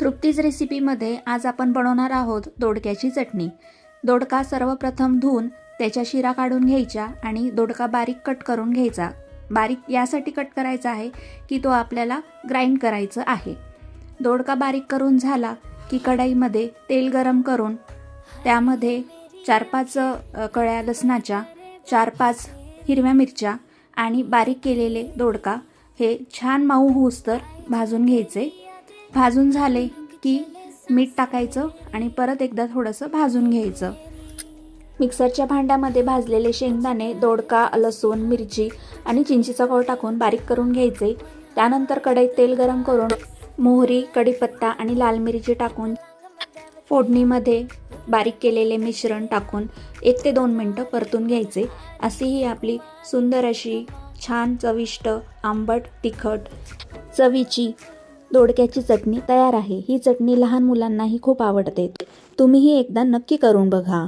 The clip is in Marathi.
तृप्तीज रेसिपीमध्ये आज आपण बनवणार आहोत दोडक्याची चटणी। दोडका सर्वप्रथम धुवून त्याच्या शिरा काढून घ्यायच्या आणि दोडका बारीक कट करून घ्यायचा। बारीक यासाठी कट करायचा आहे की तो आपल्याला ग्राइंड करायचा आहे। दोडका बारीक करून झाला की कढईमध्ये तेल गरम करून त्यामध्ये 4-5 कळ्या लसणाच्या, 4-5 हिरव्या मिरच्या आणि बारीक केलेले दोडका हे छान मऊ होऊस्तर भाजून घ्यायचे। भाजून झाले की मीठ टाकायचं आणि परत एकदा थोडंसं भाजून घ्यायचं। मिक्सरच्या भांड्यामध्ये भाजलेले शेंगदाणे, दोडका, लसूण, मिरची आणि चिंचेचा कोळ टाकून बारीक करून घ्यायचे। त्यानंतर कढईत तेल गरम करून मोहरी, कढीपत्ता आणि लाल मिरची टाकून फोडणीमध्ये बारीक केलेले मिश्रण टाकून 1 ते 2 मिनिटं परतून घ्यायचे। अशी ही आपली सुंदर अशी छान चविष्ट आंबट तिखट चवीची दोडक्याची चटणी तयार आहे। ही चटणी लहान मुलांनाही खूप आवडते। तुम्हीही एकदा नक्की करून बघा।